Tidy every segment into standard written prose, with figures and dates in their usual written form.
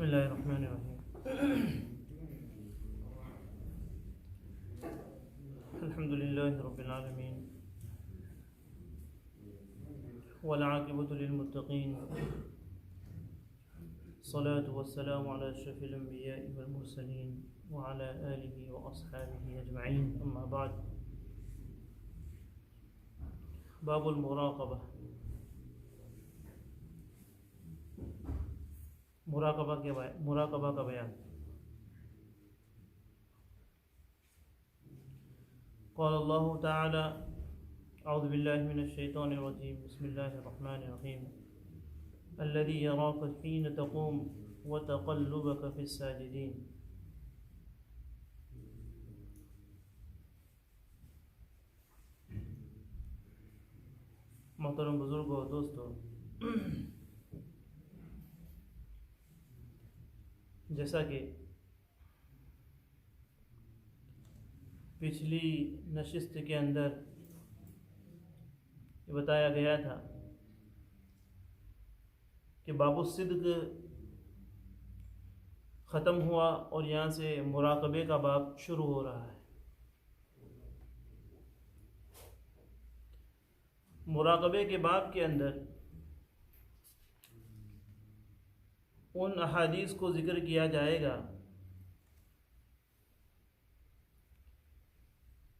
बिस्मिल्लाहिर्रहमानिर्रहीम अल्हम्दुलिल्लाहि रब्बिल आलमीन वल आक़िबतु लिल मुत्तक़ीन सलातु वस्सलामु अला अशरफिल अंबिया'i वल मुरसलीन व अला आलिहि व अस्हाबिहि अजमईन अम्मा बाद। बाबुल मुराक़बा, मुराक़बा का बयान। क़ाल अल्लाहु तआला अऊज़ु बिल्लाहि मिनश शैतानिर रजीम बिस्मिल्लाहिर रहमानिर रहीम अल्लज़ी यराका हीन तक़ूम व तक़ल्लुबका फ़िस साजिदीन। मोहतरम बुज़ुर्गों और दोस्तों, जैसा कि पिछली नशिस्त के अंदर ये बताया गया था कि बाबु सिद्क़ ख़त्म हुआ और यहाँ से मुराक़बे का बाब शुरू हो रहा है। मुराक़बे के बाब के अंदर उन अहादीस को ज़िक्र किया जाएगा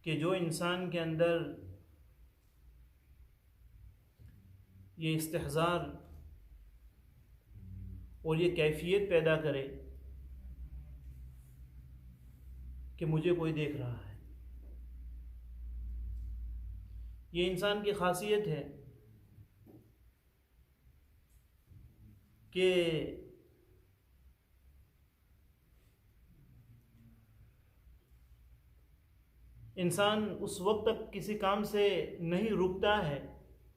कि जो इंसान के अंदर ये इस्तिहज़ार और ये कैफियत पैदा करे कि मुझे कोई देख रहा है। ये इंसान की ख़ासियत है कि इंसान उस वक्त तक किसी काम से नहीं रुकता है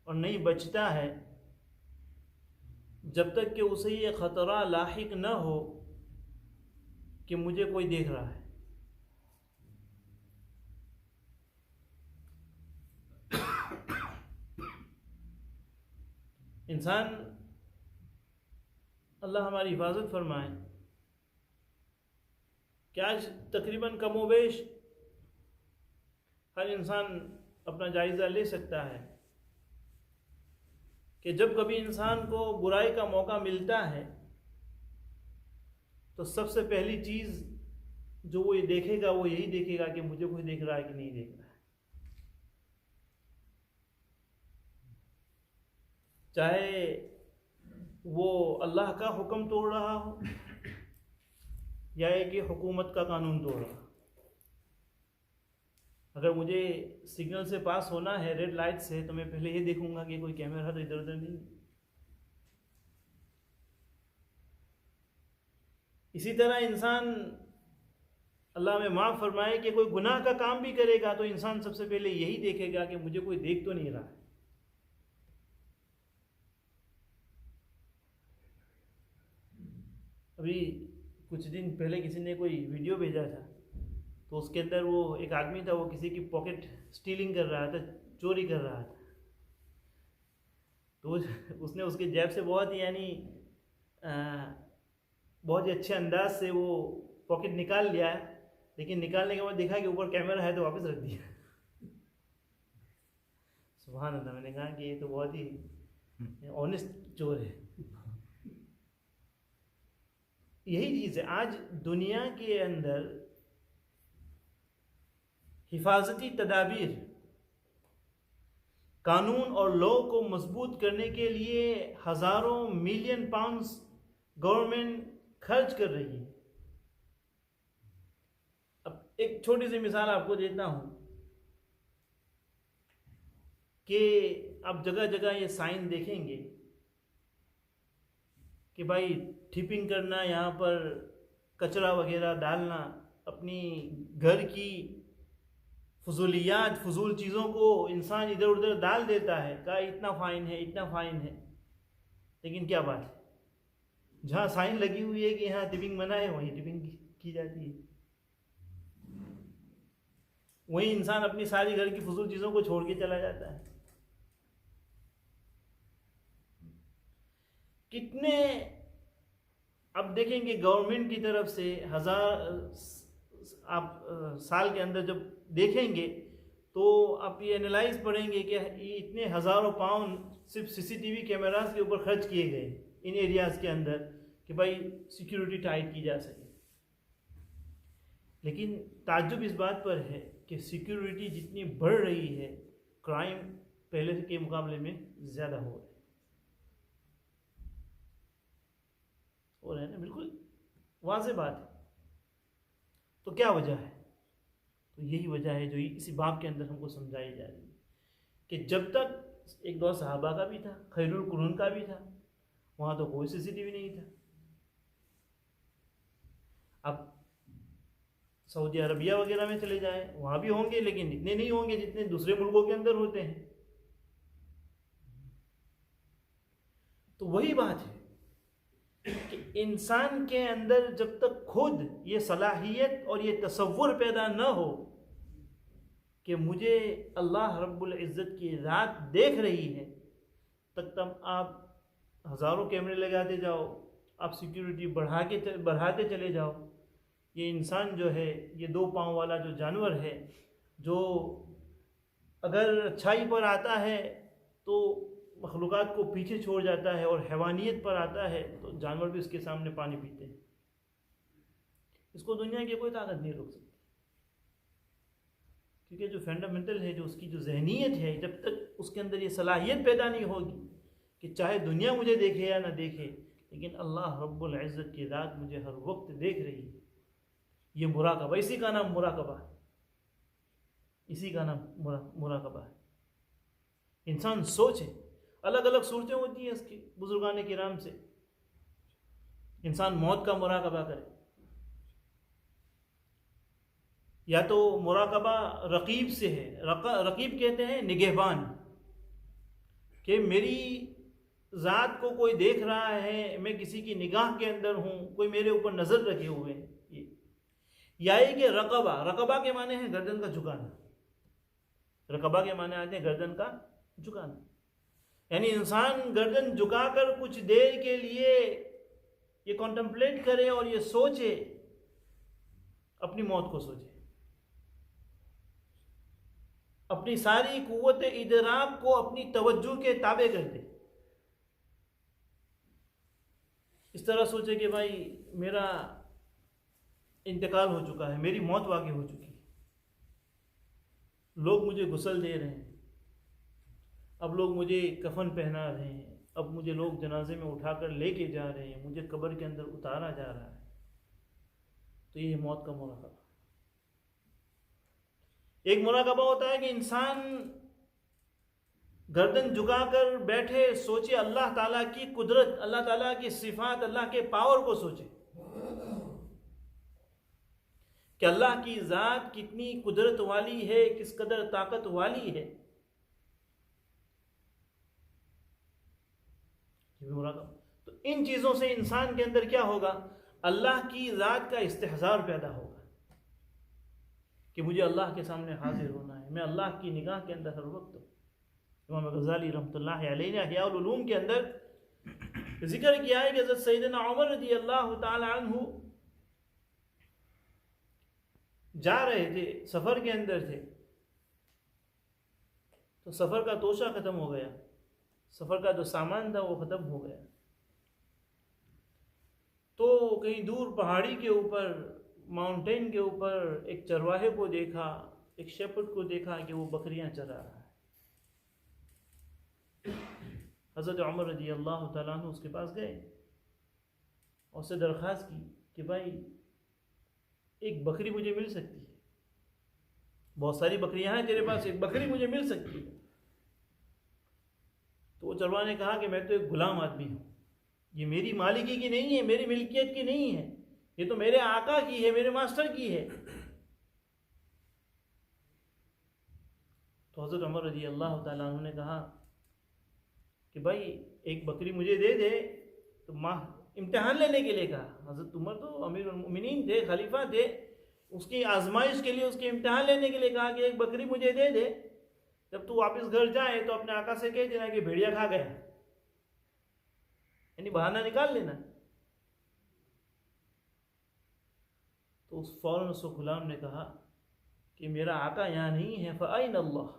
और नहीं बचता है जब तक कि उसे ये ख़तरा लाहिक न हो कि मुझे कोई देख रहा है। इंसान, अल्लाह हमारी हिफाजत फरमाए, कि आज तकरीबन कमोबेश हर इंसान अपना जायज़ा ले सकता है कि जब कभी इंसान को बुराई का मौका मिलता है तो सबसे पहली चीज़ जो वो ये देखेगा वो यही देखेगा कि मुझे कोई देख रहा है कि नहीं देख रहा है। चाहे वो अल्लाह का हुक्म तोड़ रहा हो या कि हुकूमत का कानून तोड़ रहा हो। अगर मुझे सिग्नल से पास होना है, रेड लाइट से, तो मैं पहले ये देखूंगा कि कोई कैमरा तो इधर उधर नहीं। इसी तरह इंसान, अल्लाह में माफ़ फरमाए, कि कोई गुनाह का काम भी करेगा तो इंसान सबसे पहले यही देखेगा कि मुझे कोई देख तो नहीं रहा है। अभी कुछ दिन पहले किसी ने कोई वीडियो भेजा था, तो उसके अंदर वो एक आदमी था, वो किसी की पॉकेट स्टीलिंग कर रहा था, चोरी कर रहा था। तो उसने उसके जेब से बहुत ही अच्छे अंदाज से वो पॉकेट निकाल लिया, लेकिन निकालने के बाद देखा कि ऊपर कैमरा है तो वापस रख दिया। सुभान अल्लाह। मैंने कहा कि ये तो बहुत ही ऑनेस्ट चोर है। यही चीज़ है आज दुनिया के अंदर। हिफाजती तदाबीर, कानून और लॉ को मजबूत करने के लिए हज़ारों मिलियन पाउंड्स गवर्नमेंट खर्च कर रही है। अब एक छोटी सी मिसाल आपको देता हूं कि आप जगह जगह ये साइन देखेंगे कि भाई टिपिंग करना, यहाँ पर कचरा वगैरह डालना, अपनी घर की फजूलियात, फजूल चीज़ों को इंसान इधर उधर डाल देता है, कहा इतना फ़ाइन है, इतना फ़ाइन है। लेकिन क्या बात है, जहाँ साइन लगी हुई है कि यहाँ टिपिंग मना है, वहीं टिपिंग की जाती है। वहीं इंसान अपनी सारी घर की फजूल चीज़ों को छोड़ के चला जाता है। कितने अब देखेंगे गवर्नमेंट की तरफ से आप साल के अंदर जब देखेंगे तो आप ये एनालाइज पढ़ेंगे कि ये इतने हज़ारों पाउंड सिर्फ सीसीटीवी कैमरास के ऊपर खर्च किए गए इन एरियाज़ के अंदर कि भाई सिक्योरिटी टाइट की जा सके। लेकिन ताज्जुब इस बात पर है कि सिक्योरिटी जितनी बढ़ रही है, क्राइम पहले के मुकाबले में ज़्यादा हो रहा है। और है ना, बिल्कुल वाज़ेह बात है। तो क्या वजह है? तो यही वजह है जो इसी बाब के अंदर हमको समझाई जा रही है कि जब तक एक दौर सहाबा का भी था, खैरुल कुरून का भी था, वहाँ तो कोई सीसीटीवी नहीं था। अब सऊदी अरबिया वगैरह में चले जाएं, वहाँ भी होंगे, लेकिन इतने नहीं होंगे जितने दूसरे मुल्कों के अंदर होते हैं। तो वही बात है कि इंसान के अंदर जब तक खुद ये सलाहियत और ये तसव्वुर पैदा न हो कि मुझे अल्लाह रब्बुल इज़्ज़त की रात देख रही है, तब आप हज़ारों कैमरे लगाते जाओ, आप सिक्योरिटी बढ़ाते चले जाओ। ये इंसान जो है, ये दो पाँव वाला जो जानवर है, जो अगर अच्छाई पर आता है तो मखलूक़ात को पीछे छोड़ जाता है, और हैवानियत पर आता है तो जानवर भी उसके सामने पानी पीते हैं। इसको दुनिया की कोई ताकत नहीं रोक सकती, क्योंकि जो फंडामेंटल है, जो उसकी जो जहनीत है, जब तक उसके अंदर ये सलाहियत पैदा नहीं होगी कि चाहे दुनिया मुझे देखे या ना देखे, लेकिन अल्लाह रब्बुल इज़्ज़त की रात मुझे हर वक्त देख रही है, ये मुराकबा, इसी का नाम मुराकबा है, इसी का नाम मुराकबा है। इंसान सोचे, अलग अलग सूरतें होती हैं इसकी, बुजुर्गान किराम से इंसान मौत का मुराकबा करे, या तो मुराकबा रकीब से है। रकीब कहते हैं निगहबान, कि मेरी ज़ात को कोई देख रहा है, मैं किसी की निगाह के अंदर हूँ, कोई मेरे ऊपर नज़र रखे हुए हैं। ये या कि रकबा के माने हैं गर्दन का झुकाना। रकबा के माने आते हैं गर्दन का झुकाना, यानी इंसान गर्दन झुकाकर कुछ देर के लिए ये कॉन्टेम्पलेट करे और ये सोचे, अपनी मौत को सोचे, अपनी सारी कुव्वत इदराक को अपनी तवज्जो के ताबे कर दे। इस तरह सोचे कि भाई मेरा इंतकाल हो चुका है, मेरी मौत वाक़ई हो चुकी है, लोग मुझे गुस्ल दे रहे हैं, अब लोग मुझे कफन पहना रहे हैं, अब मुझे लोग जनाजे में उठाकर लेके जा रहे हैं, मुझे कब्र के अंदर उतारा जा रहा है। तो ये मौत का मुराकबा। एक मुराकबा होता है कि इंसान गर्दन झुकाकर बैठे, सोचे अल्लाह ताला की कुदरत, अल्लाह ताला की सिफात, अल्लाह के पावर को सोचे कि अल्लाह की ज़ात कितनी कुदरत वाली है, किस कदर ताकत वाली है। तो इन चीज़ों से इंसान के अंदर क्या होगा? अल्लाह की ज़ात का इस्तेहज़ार पैदा होगा कि मुझे अल्लाह के सामने हाजिर होना है, मैं अल्लाह की निगाह के अंदर हर वक्त हूँ। इमाम गज़ाली रहमतुल्लाह अलैहि ने इहयाउल उलूम के अंदर जिक्र किया है कि हज़रत सैयदना उमर रज़ी अल्लाह ताला अन्हु जा रहे थे, सफ़र के अंदर थे, तो सफ़र का तोशा ख़त्म हो गया, सफ़र का जो सामान था वो ख़त्म हो गया। तो कहीं दूर पहाड़ी के ऊपर, माउंटेन के ऊपर एक चरवाहे को देखा, एक शेपर्ड को देखा कि वो बकरियां चरा रहा है। हज़रत उमर रज़ी अल्लाह तआला अन्हु उसके पास गए और उससे दरख्वास्त की कि भाई एक बकरी मुझे मिल सकती है, बहुत सारी बकरियां हैं तेरे पास, एक बकरी मुझे मिल सकती है। तो वो चरवाहे ने कहा कि मैं तो एक गुलाम आदमी हूँ, ये मेरी मालिकी की नहीं है, मेरी मिल्कियत की नहीं है, ये तो मेरे आका की है, मेरे मास्टर की है। तो हज़रत उमर रज़ी अल्लाह तआला अन्हु ने कहा कि भाई एक बकरी मुझे दे दे। तो माँ इम्तिहान लेने के लिए कहा। हज़रत उमर तो अमीरुल मोमिनीन थे, खलीफा थे, उसकी आजमाइश के लिए, उसके इम्तिहान लेने के लिए कहा कि एक बकरी मुझे दे दे, जब तू वापस घर जाए तो अपने आका से कह देना कि भेड़िया खा गया, यानी बहाना निकाल लेना। तो उस फ़ौरन उस गुलाम ने कहा कि मेरा आका यहाँ नहीं है, फ़अैन अल्लाह,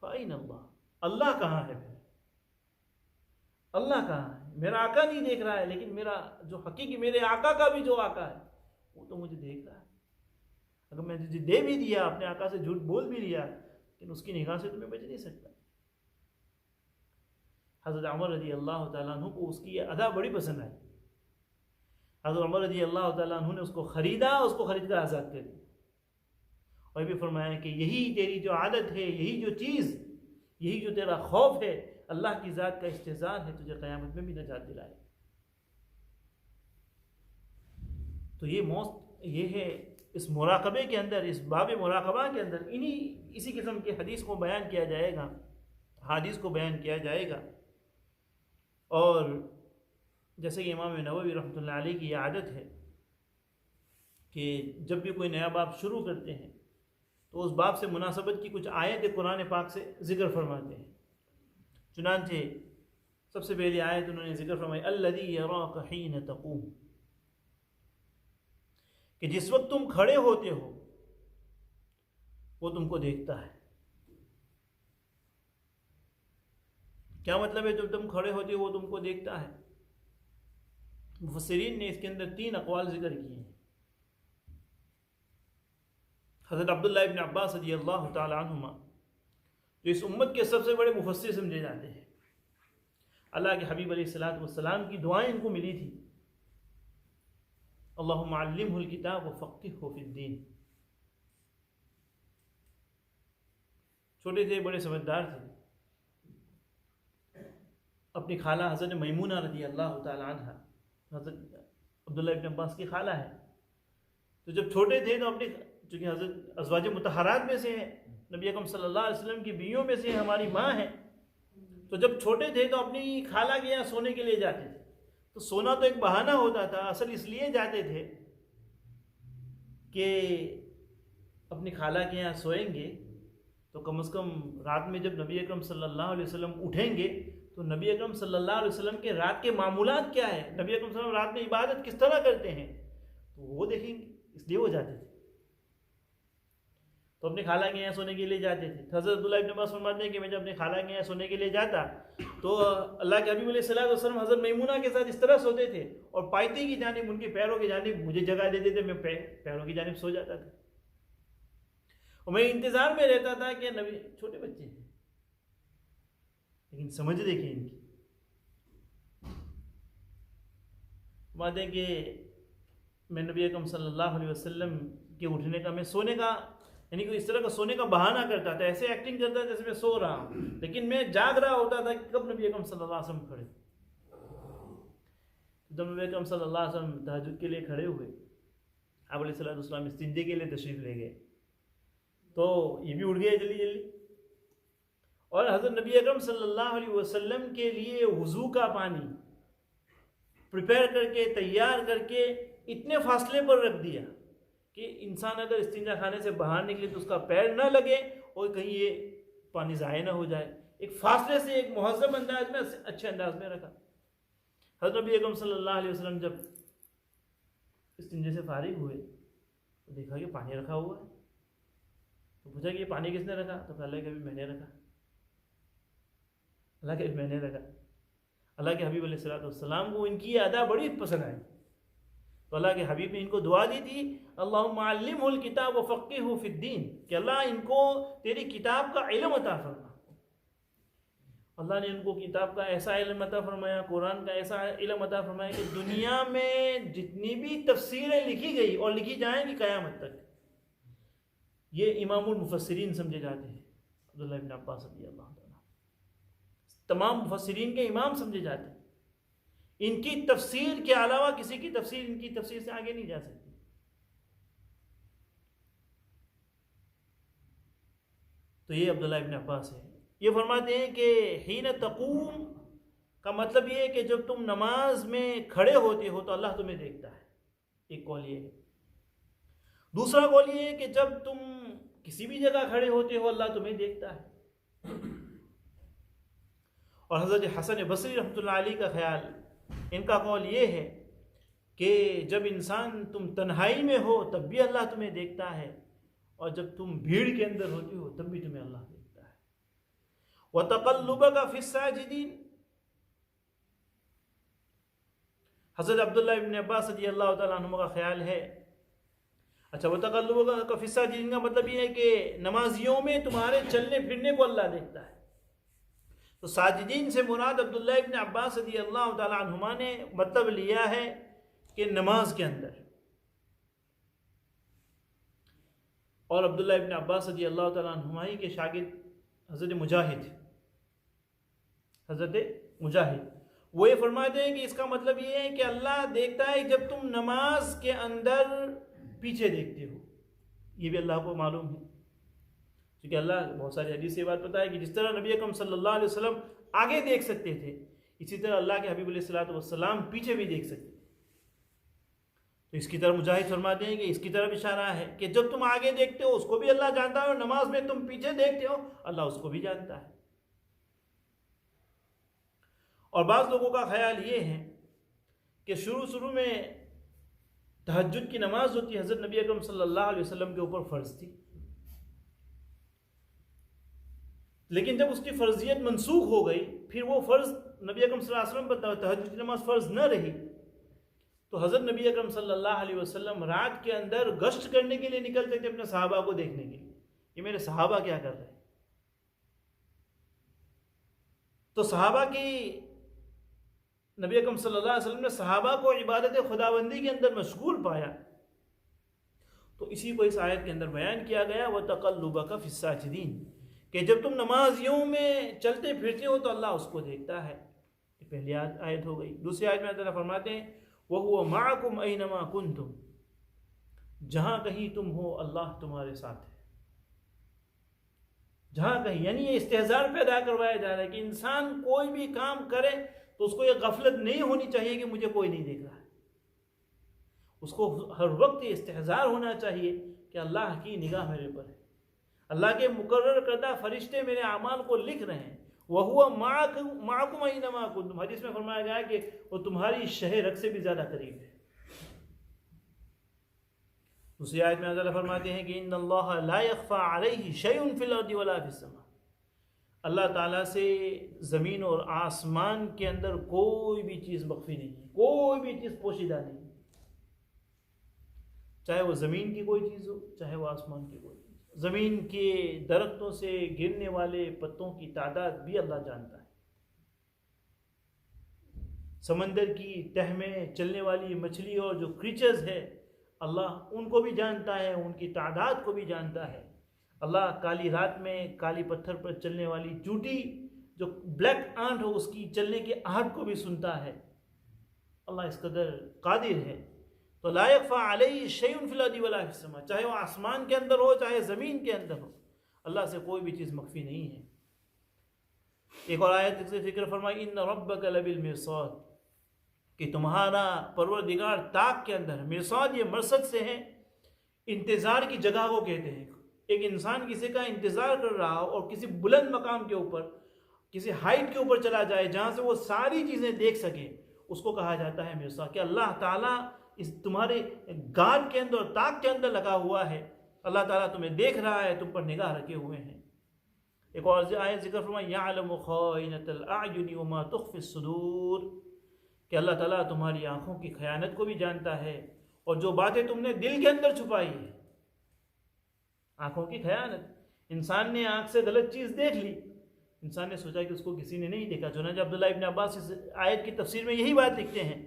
फ़अैन अल्लाह, अल्लाह कहाँ है फिर, अल्लाह कहाँ है? मेरा आका नहीं देख रहा है, लेकिन मेरा जो हकीकी मेरे आका का भी जो आका है वो तो मुझे देख रहा है। अगर मैं तुझे दे भी दिया, अपने आका से झूठ बोल भी लिया, लेकिन उसकी निगाह से तो मैं बच नहीं सकता। हज़रत उमर रज़ी अल्लाह तआला अन्हु को उसकी ये अदा बड़ी पसंद आई। हज़रत उमर रज़ी अल्लाह तआला अन्हु ने उसको ख़रीदा, उसको ख़रीद कर आज़ाद कर दिया। और ये भी फरमाया कि यही तेरी जो आदत है, यही जो चीज़, यही जो तेरा खौफ है, अल्लाह की ज़ात का इस्तेज़ार है, तुझे क़यामत में भी नजात दिलाए। तो ये है इस मुराक़बे के अंदर, इस बाब मुराक़बा के अंदर इसी किस्म के हदीस को बयान किया जाएगा, हादीस को बयान किया जाएगा। और जैसे कि इमाम नववी रहमतुल्लाह अलैह की आदत है कि जब भी कोई नया बाब शुरू करते हैं तो उस बाब से मुनासबत की कुछ आयत कुरान पाक से ज़िक्र फरमाते हैं। चुनांचे सबसे पहली आयत उन्होंने ज़िक्र फरमाई, अल्लज़ी यराका हीन तक़ूम, कि जिस वक्त तुम खड़े होते हो वो तुमको देखता है। क्या मतलब है जब तुम खड़े होते हो वो तुमको देखता है? मुफस्सिरीन ने इसके अंदर 3 अक़वाल ज़िक्र किए हैं। हज़रत अब्दुल्लाह इब्न अब्बास रज़ियल्लाहु ताला अन्हुमा, जो इस उम्मत के सबसे बड़े मुफस्सिर समझे जाते हैं, अल्लाह के हबीब अलैहिस्सलातु वस्सलाम की दुआएं इनको मिली थी, अल्लाहुम्मा अल्लिमहुल किताब व फ़क़्क़िहहु फ़िद्दीन। छोटे थे, बड़े समझदार थे। अपनी खाला हज़रत मैमूना रज़ी अल्लाह ताला अन्हा, हज़रत अब्दुल्लाह इब्न अब्बास की खाला है, तो जब छोटे थे तो अपने, चूँकि हज़रत अज़वाज मुतहरात में से हैं, नबी अकरम सल्लल्लाहु अलैहि वसल्लम की बीवियों में से हमारी माँ है, तो जब छोटे थे तो अपनी खाला के यहाँ सोने के लिए जाते थे। तो सोना तो एक बहाना होता था, असल इसलिए जाते थे कि अपनी खाला के यहाँ सोएंगे तो कम से कम रात में जब नबी अकरम सल्लल्लाहु अलैहि वसल्लम उठेंगे तो नबी अकरम सल्लल्लाहु अलैहि वसल्लम के रात के मामूलात क्या है, नबी अकरम सल्लल्लाहु अलैहि वसल्लम रात में इबादत किस तरह करते हैं, तो वो देखेंगे, इसलिए वो जाते थे। तो अपने खाला के यहाँ सोने के लिए जाते थे। हज़रत अब्दुल्लाह इब्न अब्बास फरमाते हैं कि मैं जब अपने खाला के यहाँ सोने के लिए जाता तो अल्लाह के हबीब अलैहिस्सलातु वस्सलाम हज़रत मैमूना के साथ इस तरह सोते थे और पायते की जानिब, उनके पैरों की जानिब मुझे जगह देते थे, मैं पैरों की जानिब सो जाता था। और मैं इंतज़ार में रहता था कि नबी, छोटे बच्चे हैं लेकिन समझ देखिए इनकी, बात है कि मैं नबी अकरम सल्लल्लाहु अलैहि वसल्लम के उठने का, मैं सोने का, यानी कि इस तरह का सोने का बहाना करता था, ऐसे एक्टिंग करता था जैसे मैं सो रहा हूँ, लेकिन मैं जाग रहा होता था कि कब नबी अकरम सल्लल्लाहु अलैहि वसल्लम खड़े। जब नबी अकरम सल्लल्लाहु अलैहि वसल्लम तहज्जुद के लिए खड़े हुए, आप अलैहिस्सलातु वस्सलाम इस्तिंजे के लिए तशरीफ़ ले गए, तो ये भी उठ गए जल्दी जल्दी। और हज़रत नबी अकरम सल्लल्लाहु अलैहि वसल्लम के लिए वज़ू का पानी प्रिपेयर करके, तैयार करके इतने फासले पर रख दिया कि इंसान अगर इस्तिंजा खाने से बाहर निकले तो उसका पैर न लगे और कहीं ये पानी ज़ाया ना हो जाए। एक फासले से, एक मुहज़्ज़म अंदाज में, अच्छे अंदाज में रखा। हज़रत नबी अकरम सल्लल्लाहु अलैहि वसल्लम जब इस्तिंजे से फारिग हुए तो देखा कि पानी रखा हुआ है, तो पूछा कि ये पानी किसने रखा, तो अल्लाह के हबीब मैंने रखा, अल्लाह के मैंने रखा। अल्लाह के हबीब अलैहिस्सलातु वस्सलाम को इनकी ये अदा बड़ी पसंद आई, तो अल्लाह के हबीब ने इनको दुआ दी थी, अल्लाहुम्मा अल्लिमहुल किताब व फ़क़्क़िहहु फ़िद्दीन, कि अल्लाह इनको तेरी किताब का इल्म अता फरमा। अल्लाह ने इनको किताब का ऐसा इल्म अता फरमाया, कुरान का ऐसा इल्म अता फरमाया कि दुनिया में जितनी भी तफसीरें लिखी गई और लिखी जाएंगी क़यामत तक, ये इमामुल मुफस्सिरीन समझे जाते हैं। अब्दुल्लाह इब्न अब्बास रज़ियल्लाहु ताला तमाम मुफस्सिरीन के इमाम समझे जाते हैं। इनकी तफसीर के अलावा किसी की तफसीर इनकी तफसीर से आगे नहीं जा सकती। तो ये अब्दुल्लाह इब्न अब्बास है, ये फरमाते हैं कि हीन तक़ूम का मतलब ये है कि जब तुम नमाज में खड़े होते हो तो अल्लाह तुम्हें देखता है, एक कौल ये है। दूसरा कौल ये है कि जब तुम किसी भी जगह खड़े होते हो अल्लाह तुम्हें देखता है। और हज़रत हसन बसरी रहमतुल्लाह अलैह का ख्याल, इनका कौल ये है कि जब इंसान तुम तन्हाई में हो तब भी अल्लाह तुम्हें देखता है, और जब तुम भीड़ के अंदर होती हो तब भी तुम्हें अल्लाह देखता है। व तक़ल्लुबका फ़िस्साजिदीन, हज़रत अब्दुल्ला इब्न अब्बास रज़ियल्लाहु तआला अन्हुमा का ख्याल है, अच्छा व तक़ल्लुबका फ़िस्साजिदीन का मतलब ये है कि नमाजियों में तुम्हारे चलने फिरने को अल्लाह देखता है। तो साजिदीन से मुराद अब्दुल्ला इब्न अब्बास रज़ियल्लाहु तआला अन्हुमा ने मतलब लिया है कि नमाज के अंदर। और अब्दुल्ला इब्न अब्बास रज़ियल्लाहु तआला अन्हुमा ही के शागिर्द हज़रत मुजाहिद वो ये फरमाते हैं कि इसका मतलब ये है कि अल्लाह देखता है जब तुम नमाज के अंदर पीछे देखते हो। ये भी अल्लाह को मालूम है, क्योंकि अल्लाह बहुत सारी हदीस से बात पता है कि जिस तरह नबी अकरम सल्लल्लाहु अलैहि वसल्लम आगे देख सकते थे, इसी तरह अल्लाह के हबीब अलैहिस्सलातु वस्सलाम पीछे भी देख सकते थे। तो इसकी तरफ मुजाहिद फरमाते हैं कि इसकी तरफ इशारा है कि जब तुम आगे देखते हो उसको भी अल्लाह जानता है, और नमाज में तुम पीछे देखते हो अल्लाह उसको भी जानता है। और बाज़ लोगों का ख्याल ये है कि शुरू में तहज्जुद की नमाज होती है, हज़रत नबी अकरम सल्लल्लाहु अलैहि वसल्लम के ऊपर फ़र्ज़ थी, लेकिन जब उसकी फ़र्जियत मनसूख हो गई, फिर वो फ़र्ज़ नबी अकरम सल्लल्लाहु अलैहि वसल्लम पर तहज्जुद की नमाज फ़र्ज़ न रही, तो हज़रत नबी अकरम सल्लल्लाहु अलैहि वसल्लम रात के अंदर गश्त करने के लिए निकलते थे अपने सहाबा को देखने के लिए, ये मेरे सहाबा क्या कर रहे हैं। तो सहाबा की नबी अकरम सल्लल्लाहु अलैहि वसल्लम ने सहाबा को इबादत खुदाबंदी के अंदर मशगूल पाया, तो इसी को इस आयत के अंदर बयान किया गया, व तक़ल्लुबका फ़िस्साजिदीन, कि जब तुम नमाजियों में चलते फिरते हो तो अल्लाह उसको देखता है। ये पहली आयत हो गई। दूसरी आयत में अल्लाह फरमाते हैं वहुव माअकुम ऐनमा कुन्तुम, जहाँ कहीं तुम हो अल्लाह तुम्हारे साथ है। जहाँ कहीं, यानी ये इस्तेहज़ार पैदा करवाया जा रहा है कि इंसान कोई भी काम करे तो उसको ये गफलत नहीं होनी चाहिए कि मुझे कोई नहीं देख रहा है। उसको हर वक्त ये इस्तेहज़ार होना चाहिए कि अल्लाह की निगाह मेरे पर है, अल्लाह के मुकर्रर करदा फरिश्ते मेरे अमाल को लिख रहे हैं। वहुव माअकुम ऐनमा कुन्तुम, हदीस में फरमाया गया कि वो तुम्हारी शह रग से भी ज़्यादा करीब है। दूसरी आयत में अल्लाह फरमाते हैं कि इन्नल्लाह ला यख्फा अलैहि शैउन फिल अर्दि वला फिस समा, अल्लाह ताला से ज़मीन और आसमान के अंदर कोई भी चीज़ मख्फी नहीं है, कोई भी चीज़ पोशीदा नहीं, चाहे वो ज़मीन की कोई चीज़ हो चाहे वो आसमान की कोई चीज़। ज़मीन के दरख्तों से गिरने वाले पत्तों की तादाद भी अल्लाह जानता है, समंदर की तह में चलने वाली मछली और जो क्रीचर्स है अल्लाह उनको भी जानता है, उनकी तादाद को भी जानता है। अल्लाह काली रात में काली पत्थर पर चलने वाली चूटी जो ब्लैक आंट हो उसकी चलने की आहट को भी सुनता है। अल्लाह इस कदर कादिर है। तो ला यख्फा अलैहि शैउन फिल अर्दि वला फिस समा, चाहे वो आसमान के अंदर हो चाहे ज़मीन के अंदर हो, अल्लाह से कोई भी चीज़ मख्फी नहीं है। एक और आयत से ज़िक्र फरमाई इन्न रब्बका लबिल मिरसाद, कि तुम्हारा परवरदिगार ताक के अंदर। मिरसाद ये मरसद से है, इंतज़ार की जगह को कहते हैं। एक इंसान किसी का इंतज़ार कर रहा हो और किसी बुलंद मकाम के ऊपर किसी हाइट के ऊपर चला जाए जहाँ से वो सारी चीज़ें देख सके, उसको कहा जाता है मिरसाद। कि अल्लाह ताला इस तुम्हारे गार्ड के अंदर ताक के अंदर लगा हुआ है, अल्लाह ताला तुम्हें देख रहा है, तुम पर निगाह रखे हुए हैं। एक और आयत जिक्र फरमाई यअलमु खाइनतल अयुनि वमा तुख्फिस सुदूर, कि अल्लाह ताला तुम्हारी आँखों की खयानत को भी जानता है और जो बातें तुमने दिल के अंदर छुपाई है। आँखों की खयानत, इंसान ने आँख से गलत चीज़ देख ली, इंसान ने सोचा कि उसको किसी ने नहीं देखा। चुनांचे अब्दुल्ला इब्न अब्बास इस आयत की तफसीर में यही बात लिखते हैं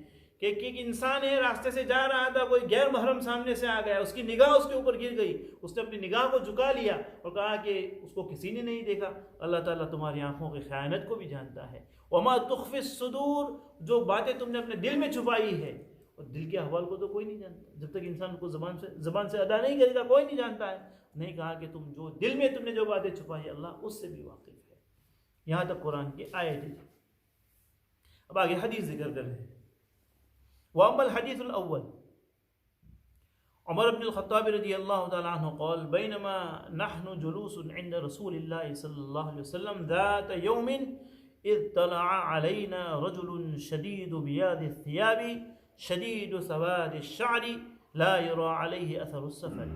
कि एक इंसान है रास्ते से जा रहा था, कोई गैर महरम सामने से आ गया, उसकी निगाह उसके ऊपर गिर गई, उसने अपनी निगाह को झुका लिया और कहा कि उसको किसी ने नहीं देखा। अल्लाह ताला तुम्हारी आँखों की खयानत को भी जानता है। वमा तुख्फिस सुदूर, जो बातें तुमने अपने दिल में छुपाई है, और दिल के अहवाल को तो कोई नहीं जानता, जब तक इंसान को ज़बान से अदा नहीं करेगा कोई नहीं जानता है। नहीं कहा कि तुम जो दिल में तुमने जो बातें छुपाई अल्लाह उससे भी वाकिफ़ है। यहाँ तक कुरान की आयत है। अब आगे हदीस जिक्र कर रहे हैं। वअम्मल हदीसुल अव्वल, उमर इब्न अल-खत्ताब रज़ियल्लाहु तआला अन्हु क़ाल बैनमा नहनु जुलूसुन इंद रसूलिल्लाहि सल्लल्लाहु अलैहि वसल्लम ज़ात यौमिन इज़ तलअ अलैना रजुलुन शदीदु बियादिस सियाबि शदीदु सवादि शारी ला युरा अलैहि असरुस सफर।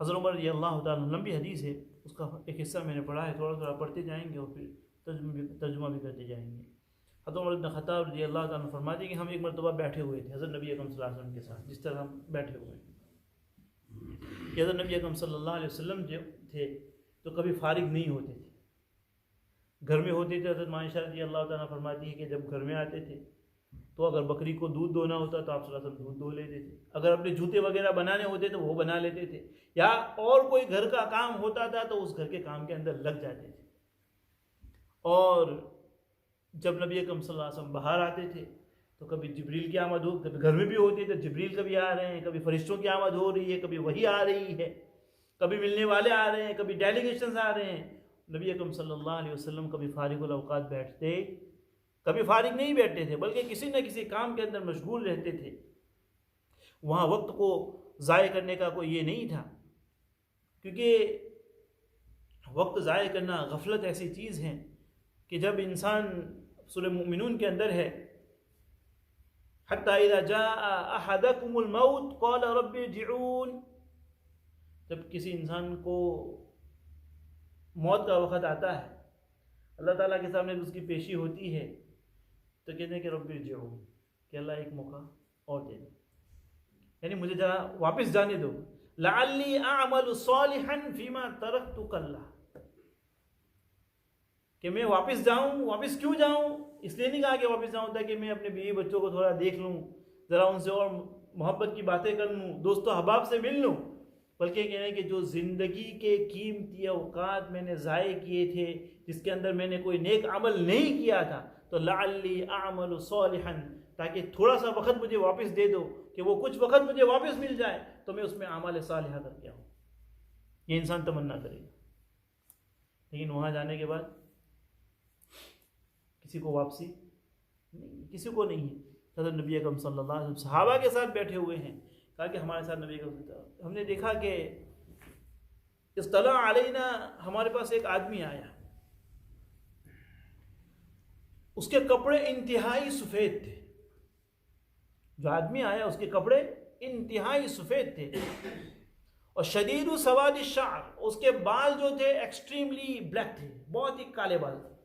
हज़रत उमर रज़ियल्लाहु ताला लंबी हदीस है, उसका एक हिस्सा मैंने पढ़ा है, थोड़ा थोड़ा पढ़ते जाएंगे और फिर तर्जुमा भी करते जाएंगे। हज़रत उमर इब्न ख़त्ताब रज़ियल्लाहु ताला फरमाते हैं कि हम एक मरतबा बैठे हुए थे हज़रत नबी अकरम सल्लल्लाहु अलैहि वसल्लम के साथ, जिस तरह हम बैठे हुए हैं कि हज़रत नबी अकरम सल्लल्लाहु अलैहि वसल्लम जो थे तो कभी फारिग नहीं होते थे, घर में होते थे। हज़रत मायशा रज़ियल्लाहु ताला फरमाती है कि जब घर में आते थे तो अगर बकरी को दूध दोना होता तो आप सल्लल्लाहु अलैहि वसल्लम दूध दो लेते थे, अगर अपने जूते वगैरह बनाने होते तो वो बना लेते थे, या और कोई घर का काम होता था तो उस घर के काम के अंदर लग जाते थे। और जब नबी अकरम सल्लल्लाहु अलैहि वसल्लम बाहर आते थे तो कभी जिब्रील की आमद हो, कभी घर में भी होती है तो जिब्रील कभी आ रहे हैं, कभी फरिश्तों की आमद हो रही है, कभी वही आ रही है, कभी मिलने वाले आ रहे हैं, कभी डेलीगेशंस आ रहे हैं। नबी अकरम सल्लल्लाहु अलैहि वसल्लम कभी फारिगुल औकात बैठते, कभी फारिग नहीं बैठते थे, बल्कि किसी न किसी काम के अंदर मशगूल रहते थे। वहाँ वक्त को ज़ाय करने का कोई ये नहीं था, क्योंकि वक्त ज़ाय करना गफलत ऐसी चीज़ है कि जब इंसान सूरह मुमिनून के अंदर है, हत्ता इज़ा जाअ अहदकुमुल मौत क़ाल रब्बि इरजिऊन, जब किसी इंसान को मौत का वक़्त आता है, अल्लाह ताला के सामने उसकी पेशी होती है, तो कहते हैं कि रब्बि इरजिऊन, कि अल्लाह एक मौका और दे दो, यानी मुझे जरा वापस जाने दो। लअल्ली अअमलु सालिहन फीमा तरक्तु कल्ला, कि मैं वापस जाऊं। वापस क्यों जाऊं? इसलिए नहीं कहा कि वापस जाऊं ताकि मैं अपने बीवी बच्चों को थोड़ा देख लूं, ज़रा उनसे और मोहब्बत की बातें कर लूं, दोस्तों अहबाब से मिल लूं, बल्कि कहना है कि जो ज़िंदगी के कीमती औकात मैंने ज़ाये किए थे, जिसके अंदर मैंने कोई नेक अमल नहीं किया था, तो लअल्ली अअमलु सालिहन, ताकि थोड़ा सा वक्त मुझे वापस दे दो, कि वो कुछ वक्त मुझे वापस मिल जाए तो मैं उसमें आमाल सालिहा करके आऊँ। ये इंसान तमन्ना करेगा, लेकिन वहाँ जाने के बाद किसी को वापसी नहीं, किसी को नहीं है। हज़रत नबी अकरम सल्लल्लाहु अलैहि वसल्लम सहाबा के साथ बैठे हुए हैं, कहा कि हमारे साथ नबी अकरम, हमने देखा कि इस्तला अलैना, हमारे पास एक आदमी आया, उसके कपड़े इंतहाई सफ़ेद थे। जो आदमी आया उसके कपड़े इंतहाई सफ़ेद थे, और शदीदु सवादि शार, उसके बाल जो थे एक्सट्रीमली ब्लैक थे, बहुत ही काले बाल थे।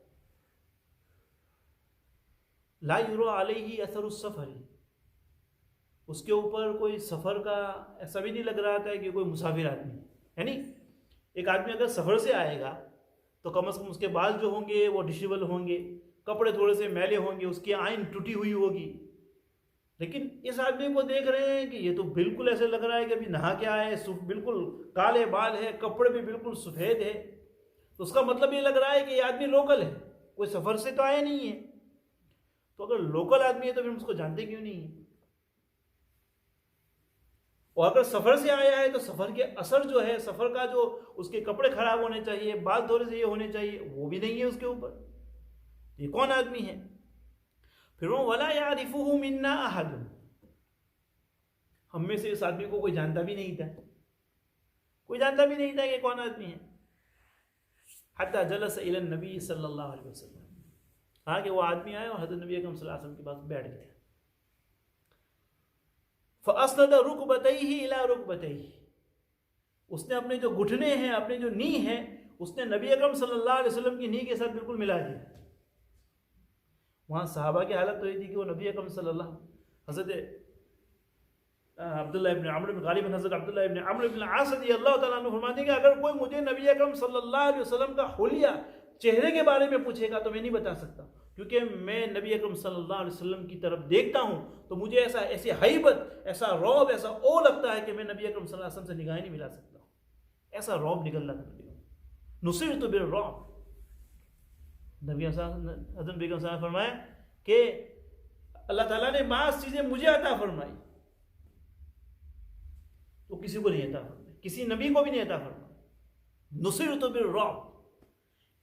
ला युरा अलैहि असरुस सफरी, उसके ऊपर कोई सफ़र का ऐसा भी नहीं लग रहा था कि कोई मुसाफिर आदमी, यानी एक आदमी अगर सफ़र से आएगा तो कम से कम उसके बाल जो होंगे वो डिशेबल होंगे, कपड़े थोड़े से मैले होंगे, उसकी आइन टूटी हुई होगी। लेकिन इस आदमी को देख रहे हैं कि ये तो बिल्कुल ऐसे लग रहा है कि अभी नहा के आए, बिल्कुल काले बाल है, कपड़े भी बिल्कुल सफ़ेद है, तो उसका मतलब ये लग रहा है कि ये आदमी लोकल है, कोई सफ़र से तो आया नहीं है। तो अगर लोकल आदमी है तो फिर हम उसको जानते क्यों नहीं है? और अगर सफ़र से आया है तो सफ़र के असर जो है, सफ़र का जो उसके कपड़े खराब होने चाहिए, बाल थोड़े से ये होने चाहिए, वो भी नहीं है उसके ऊपर। ये कौन आदमी है? फिर वो वला यारिफुहु मिन्ना अहद, हम में से इस आदमी को कोई जानता भी नहीं था, कोई जानता भी नहीं था कि कौन आदमी है। हत्ता जलस इला नबी सल्लल्लाहु अलैहि वसल्लम, कहा कि वो आदमी आया और हज़रत नबी अकरम सल्लल्लाहु अलैहि वसल्लम के पास बैठ गया। फ़अस्नद रुकबतैहि इला रुकबतैहि, उसने अपने जो घुटने हैं, अपने जो नी है, उसने नबी अकरम सल्लल्लाहु अलैहि वसल्लम की नी के साथ बिल्कुल मिला दिया। वहाँ सहाबा की हालत तो ये थी कि वो नबी अकरम सल्लल्लाहु, हज़रत अब्दुल्लाह इब्न अम्र बिन गालिब, हज़रत अब्दुल्लाह इब्न अम्र बिन आस रज़ियल्लाहु तआला अन्हु फरमाते हैं कि अगर कोई मुझे नबी अकरम सल्लल्लाहु अलैहि वसल्लम का हुलिया, चेहरे के बारे में पूछेगा तो मैं नहीं बता सकता, क्योंकि मैं नबी अकरम सल्लल्लाहु अलैहि वसल्लम की तरफ देखता हूँ तो मुझे ऐसा ऐसी हैबत, ऐसा रौब, ऐसा ओ लगता है कि मैं नबी अकरम सल्लल्लाहु अलैहि वसल्लम से निगाह नहीं मिला सकता। ऐसा रौब निकल रहा था नुसिरतु बिर रौब। नबी हज़रत बेगम साहब फरमाया कि अल्लाह ताला ने बास चीज़ें मुझे अता फरमाई तो किसी को नहीं अता फरमाई, किसी नबी को भी नहीं अता फरमाई। नुसिरतु बिर रौब,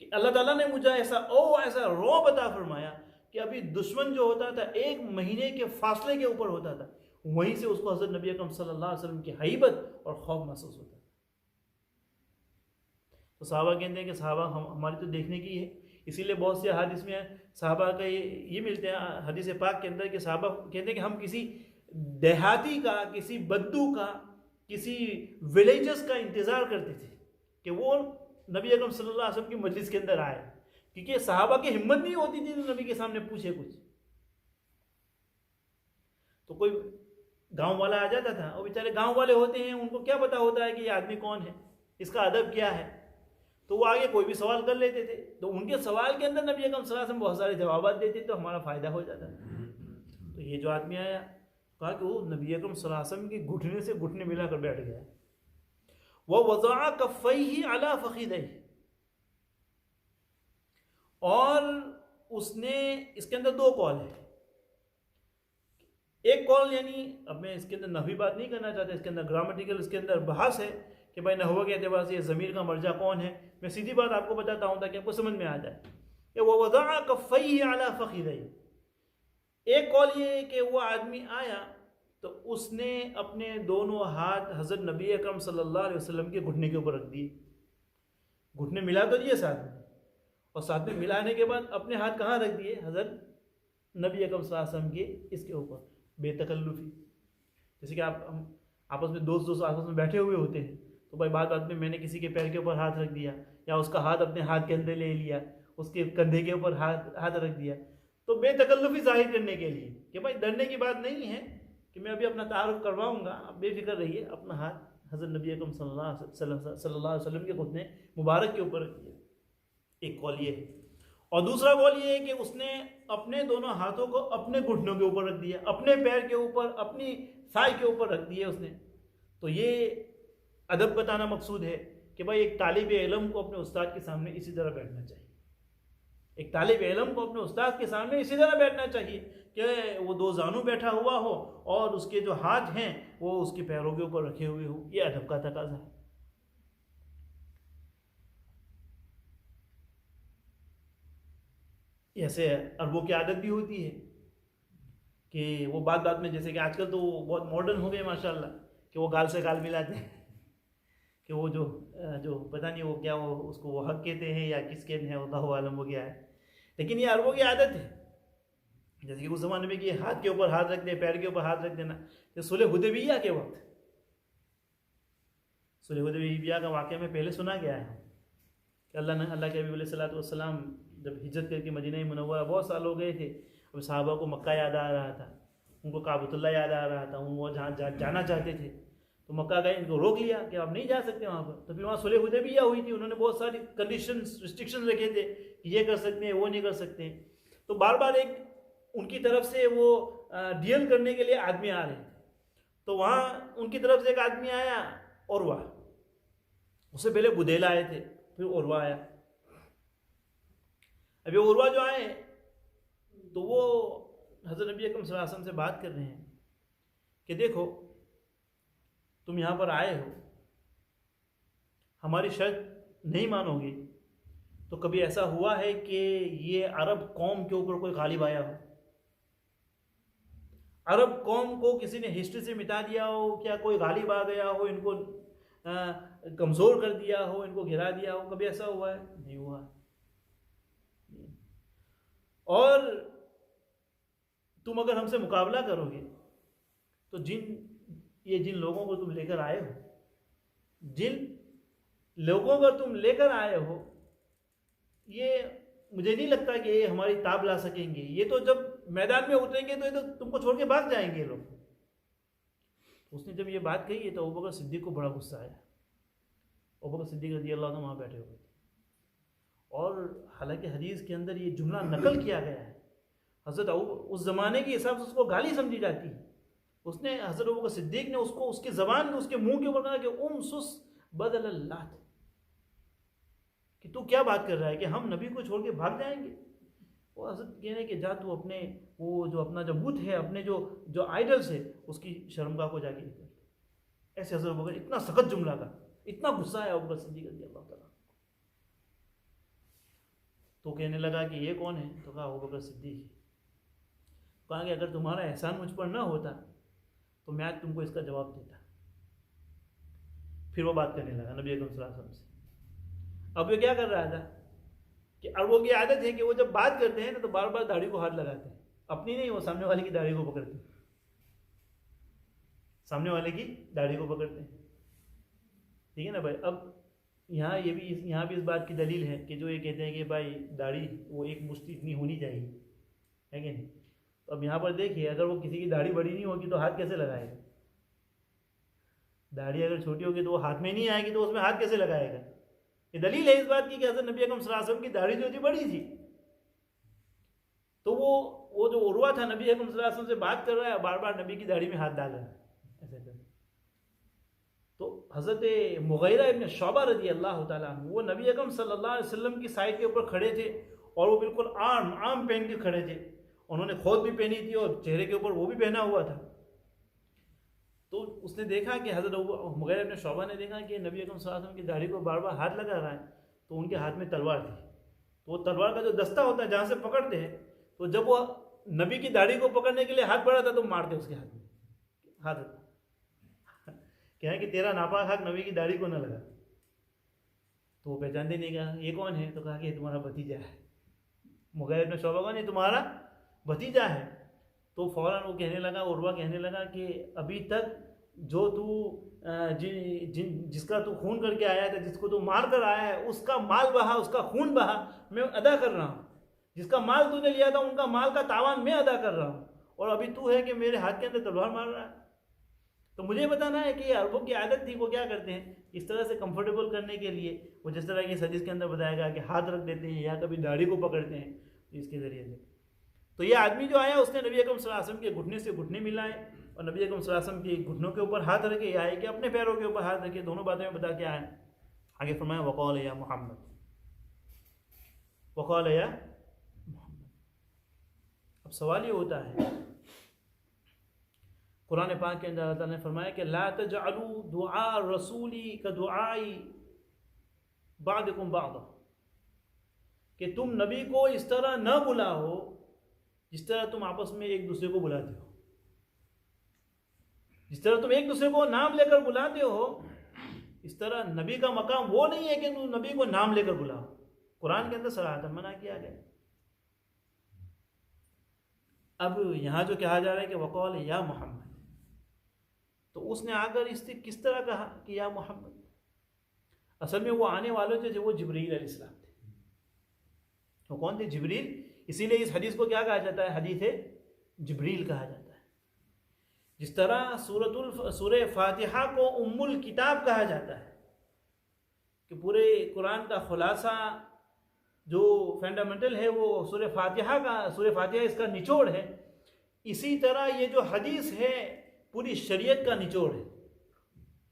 कि अल्लाह ताला ने मुझे ऐसा ऐसा रौब अता फरमाया कि अभी दुश्मन जो होता था 1 महीने के फासले के ऊपर होता था, वहीं से उसको हज़रत नबी अकरम सल्लल्लाहु अलैहि वसल्लम की हैबत और खौफ महसूस होता था। तो सहाबा कहते हैं कि सहाबा हमारी तो देखने की है, इसीलिए बहुत से हदीस में सहाबा का ये मिलते हैं हदीस पाक के अंदर कि सहाबा कहते हैं कि हम किसी देहाती का, किसी बद्दू का, किसी विलेजर्स का इंतज़ार करते थे कि वो नबी अकरम सल्लल्लाहु अलैहि वसल्लम की मजलिस के अंदर आए, क्योंकि सहाबा की हिम्मत नहीं होती थी तो नबी के सामने पूछे कुछ। तो कोई गांव वाला आ जाता था, और बेचारे गांव वाले होते हैं, उनको क्या पता होता है कि ये आदमी कौन है, इसका अदब क्या है, तो वो आगे कोई भी सवाल कर लेते थे। तो उनके सवाल के अंदर नबी अकरम सल्लल्लाहु अलैहि वसल्लम बहुत सारे जवाब देते, तो हमारा फ़ायदा हो जाता। तो ये जो आदमी आया, कहा कि वो नबी अकरम सल्लल्लाहु अलैहि वसल्लम के घुटने से घुटने मिलाकर बैठ गया। वह वज़अ कफ़ैहि अला फ़ख़िदैहि, और उसने, इसके अंदर दो कॉल है। एक कॉल यानी, अब मैं इसके अंदर नहवी बात नहीं करना चाहता, इसके अंदर ग्रामेटिकल इसके अंदर बहस है कि भाई नहवा के एतबार से ये ज़मीर का मर्जा कौन है। मैं सीधी बात आपको बताता हूँ ताकि आपको समझ में आ जाए कि वह वज़अ कफ़ैहि अला फ़ख़िदैहि। एक कॉल ये है कि वो आदमी आया तो उसने अपने दोनों हाथ हज़रत नबी अकरम सल्लल्लाहु अलैहि वसल्लम के घुटने के ऊपर रख दिए। घुटने मिला तो दिए साथ में, और साथ में मिलाने के बाद अपने हाथ कहाँ रख दिए, हज़रत नबी अकरम सल्लल्लाहु अलैहि वसल्लम के इसके ऊपर, बेतकल्लुफ़ी। जैसे कि हम आपस में दोस्त आपस में बैठे हुए होते हैं, तो भाई बात में मैंने किसी के पैर के ऊपर हाथ रख दिया, या उसका हाथ अपने हाथ के अंदर ले लिया, उसके कंधे के ऊपर हाथ रख दिया, तो बेतकल्लुफ़ी जाहिर करने के लिए कि भाई डरने की बात नहीं है कि मैं अभी अपना तारुफ करवाऊंगा, आप बेफिक्र रहिए। अपना हाथ हज़रत नबी अकरम सल्लल्लाहु अलैहि वसल्लम के घुटने मुबारक के ऊपर रख दिया। एक कॉल ये है। और दूसरा कॉल ये है कि उसने अपने दोनों हाथों को अपने घुटनों के ऊपर रख दिया, अपने पैर के ऊपर, अपनी थाई के ऊपर रख दिए उसने। तो ये अदब बताना मकसूद है कि भाई एक तालिब इल्म को अपने उस्ताद के सामने इसी तरह बैठना चाहिए। एक तालिब इल्म को अपने उस्ताद के सामने इसी तरह बैठना चाहिए कि वो दो जानू बैठा हुआ हो और उसके जो हाथ हैं वो उसके पैरों के ऊपर रखे हुए हो। ये अदब का तकाजा है। ऐसे अरबों की आदत भी होती है कि वो बात में, जैसे कि आजकल तो बहुत मॉडर्न हो गए माशाल्लाह, कि वो गाल से गाल मिलाते हैं कि वो जो पता नहीं वो क्या, वो उसको वो हक कहते हैं या किसके हैं, अल्लाहु आलम हो गया है। लेकिन ये अरबों की आदत है, जैसे कि उस ज़माने में कि हाथ के ऊपर हाथ रख दे, पैर के ऊपर हाथ रख देना। तो सुलह हुदैबिया के वक्त, सुलह हुदैबिया का वाक़या में पहले सुना गया है कि अल्लाह के नबी सल्लल्लाहु अलैहि वसल्लम जब हिजरत करके मदीना मुनव्वरा, बहुत साल हो गए थे, अब सहाबा को मक्का याद आ रहा था, उनको काबतुल्लाह याद आ रहा था, वो जहाँ जाना चाहते थे, तो मक्का गए, इनको रोक लिया कि आप नहीं जा सकते वहाँ पर। तो फिर वहाँ सुलह हुदैबिया हुई थी, उन्होंने बहुत सारी कंडीशंस, रिस्ट्रिक्शंस रखे थे कि ये कर सकते हैं, वो नहीं कर सकते। तो बार बार एक उनकी तरफ से वो डील करने के लिए आदमी आ रहे थे। तो वहाँ उनकी तरफ से एक आदमी आया, उरवा, उससे पहले बुदैला आए थे, फिर उरवा आया। अभी उरवा जो आए तो वो हज़रत नबी अकरम सल्लल्लाहु अलैहि वसल्लम से बात कर रहे हैं कि देखो तुम यहाँ पर आए हो, हमारी शर्त नहीं मानोगे तो कभी ऐसा हुआ है कि ये अरब कौम के ऊपर कोई गालिब आया हो, अरब कौम को किसी ने हिस्ट्री से मिटा दिया हो, क्या कोई गालिब आ गया हो, इनको कमज़ोर कर दिया हो, इनको गिरा दिया हो, कभी ऐसा हुआ है? नहीं हुआ। और तुम अगर हमसे मुकाबला करोगे तो जिन लोगों को तुम लेकर आए हो, जिन लोगों को तुम लेकर आए हो, ये मुझे नहीं लगता कि ये हमारी ताब ला सकेंगे। ये तो जब मैदान में उतरेंगे तो ये तो तुमको छोड़ के भाग जाएंगे ये लोग। उसने जब ये बात कही तो अबू बकर सिद्दीक को बड़ा गुस्सा आया। अबू बकर सिद्दीक रज़ियल्लाहु अन्हु वहाँ बैठे हुए थे, और हालांकि हदीस के अंदर ये जुमला नकल किया गया है। हज़रत उस ज़माने के हिसाब से उसको गाली समझी जाती है। उसने, हज़रत अबू बकर सिद्दीक ने उसको उसके ज़बान में, उसके मुंह के ऊपर कहा कि सुस बदल अल्लाह, कि तू क्या बात कर रहा है कि हम नबी को छोड़ के भाग जाएंगे। वो हज़रत कह रहे हैं कि जा तू अपने वो जो अपना जो बुत है, अपने जो आइडल्स है, उसकी शर्मगाह को जाके निकल। ऐसे हज़रत अबू बकर, इतना सख्त जुमला का, इतना गुस्सा है अबू बकर सिद्दीक रज़ियल्लाहु ताला। तो कहने लगा कि ये कौन है? तो कहा अबू बकर सिद्दीक है। कहा कि अगर तुम्हारा एहसान मुझ पर ना होता तो मैं आज तुमको इसका जवाब देता। फिर वो बात करने लगा नबी अकरम सल्लल्लाहु अलैहि वसल्लम से। अब ये क्या कर रहा था कि अरबों की आदत है कि वो जब बात करते हैं ना तो बार बार दाढ़ी को हाथ लगाते हैं, अपनी नहीं, वो सामने वाले की दाढ़ी को पकड़ते हैं, सामने वाले की दाढ़ी को पकड़ते हैं। ठीक है ना भाई। अब यहाँ भी इस बात की दलील है कि जो ये कहते हैं कि भाई दाढ़ी वो एक मुश्ती इतनी होनी चाहिए, है कि नहीं। तो अब यहाँ पर देखिए, अगर वो किसी की दाढ़ी बड़ी नहीं होगी तो हाथ कैसे लगाएगा? दाढ़ी अगर छोटी होगी तो वो हाथ में नहीं आएगी, तो उसमें हाथ कैसे लगाएगा? ये दलील है इस बात की कि हज़रत नबी अकरम सल्लल्लाहु अलैहि वसल्लम की दाढ़ी जो थी बड़ी थी। तो वो जो उर्वा था नबी अकरम सल्लल्लाहु अलैहि वसल्लम से बात कर रहा है, बार बार नबी की दाढ़ी में हाथ डाल रहा है ऐसे कर। तो हज़रत मुग़ीरा इब्न शुअबा रज़ी अल्लाह ताला अन्हु, वो नबी अकरम सल्लल्लाहु अलैहि वसल्लम की साइड के ऊपर खड़े थे और वो बिल्कुल आम पहन के खड़े थे। उन्होंने खोद भी पहनी थी और चेहरे के ऊपर वो भी पहना हुआ था। तो उसने देखा कि हज़रत मुग़ीरा इब्न शुअबा ने देखा कि नबी अकरम सल्लल्लाहु अलैहि वसल्लम की दाढ़ी को बार बार हाथ लगा रहा है। तो उनके हाथ में तलवार थी, तो वो तलवार का जो दस्ता होता है जहाँ से पकड़ते हैं, तो जब वो नबी की दाढ़ी को पकड़ने के लिए हाथ बढ़ा था तो मारते उसके हाथ में, हाथ क्या है कि तेरा नापाक हाथ नबी की दाढ़ी को न लगा। तो वो पहचानते नहीं, कहा ये कौन है? तो कहा कि ये तुम्हारा भतीजा है। मुग़ीरा इब्न शुअबा कौन है? तुम्हारा भतीजा है। तो फ़ौरन वो कहने लगा, उर्वा कहने लगा कि अभी तक जो तू जिसका तू खून करके आया था, जिसको तू मार कर आया है, उसका माल बहा, उसका खून बहा मैं अदा कर रहा हूँ। जिसका माल तूने लिया था उनका माल का तावान मैं अदा कर रहा हूँ, और अभी तू है कि मेरे हाथ के अंदर तलवार मार रहा है। तो मुझे बताना है कि अरबों की आदत थी, वो क्या करते हैं इस तरह से कंफर्टेबल करने के लिए, वो जिस तरह की हदीस के अंदर बताया गया कि हाथ रख देते हैं या कभी दाढ़ी को पकड़ते हैं इसके ज़रिए से। तो ये आदमी जो आया उसने नबी अकरम सल्लल्लाहु अलैहि वसल्लम के घुटने से घुटने मिलाए और नबी अकरम सल्लल्लाहु अलैहि वसल्लम के घुटनों के ऊपर हाथ रखे, आए कि अपने पैरों के ऊपर हाथ रखे, दोनों बातें में बता के आए। आगे फरमाया वक़ाल या मोहम्मद, वक़ाल या मोहम्मद। अब सवाल ये होता है, कुरान पाक के अंदर अल्लाह ताला ने फरमाया कि ला तजअलू दुआ रसूली का दुआई बादकुम बादा, कि तुम नबी को इस तरह न बुलाओ जिस तरह तुम आपस में एक दूसरे को बुलाते हो। जिस तरह तुम एक दूसरे को नाम लेकर बुलाते हो, इस तरह नबी का मकाम वो नहीं है कि तुम नबी को नाम लेकर बुलाओ। कुरान के अंदर सराहतन मना किया गया। अब यहाँ जो कहा जा रहा है कि वक़ाल या मोहम्मद, तो उसने आकर इससे किस तरह कहा कि या मोहम्मद? असल में वो आने वाले थे जो वो जिब्रील अलैहिस्सलाम थे। वो कौन थे? जिब्रील। इसीलिए इस हदीस को क्या कहा जाता है? हदीस जिब्रील कहा जाता है। जिस तरह सूरह फातिहा को उम्मुल किताब कहा जाता है कि पूरे कुरान का खुलासा जो फंडामेंटल है वो सूरह फातिहा इसका निचोड़ है, इसी तरह ये जो हदीस है पूरी शरीयत का निचोड़ है,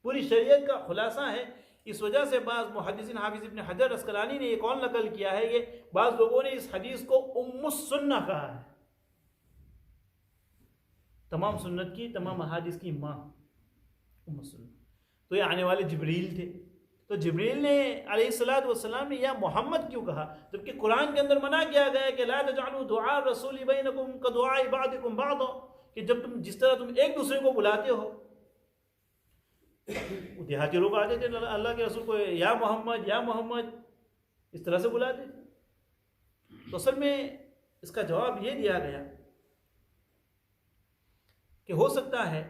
पूरी शरीयत का खुलासा है। इस वजह से बाज़ मुहद्दिसीन हाफिज़ इब्न हजर अस्कलानी ने एक और नकल किया है, ये बाज़ लोगों ने इस हदीस को उम्मुस सुन्ना कहा है, तमाम सुन्नत की, तमाम अहादीस की माँ उम्मुस सुन्ना। तो ये आने वाले जिब्रील थे। तो जिब्रील ने अलैहिस्सलातु वस्सलाम ने या मोहम्मद क्यों कहा, जबकि कुरान के अंदर मना किया गया है कि ला तजअलू दुआ रसूली बैनकुम कदुआई बादिकुम बादा, कि जब तुम जिस तरह तुम एक दूसरे को बुलाते हो। देहाती लोग आते थे अल्लाह के रसूल को या मोहम्मद इस तरह से बुलाते थे। तो असल में इसका जवाब ये दिया गया कि हो सकता है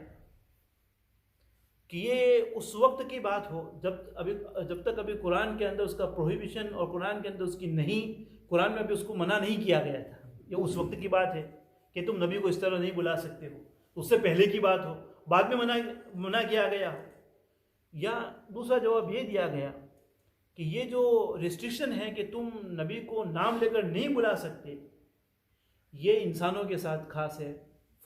कि ये उस वक्त की बात हो जब तक अभी कुरान के अंदर उसका प्रोहिबिशन और कुरान के अंदर उसकी नहीं, कुरान में अभी उसको मना नहीं किया गया था। ये उस वक्त की बात है कि तुम नबी को इस तरह नहीं बुला सकते हो। उससे पहले की बात हो, बाद में मना किया गया हो। या दूसरा जवाब ये दिया गया कि ये जो रिस्ट्रिक्शन है कि तुम नबी को नाम लेकर नहीं बुला सकते, ये इंसानों के साथ खास है,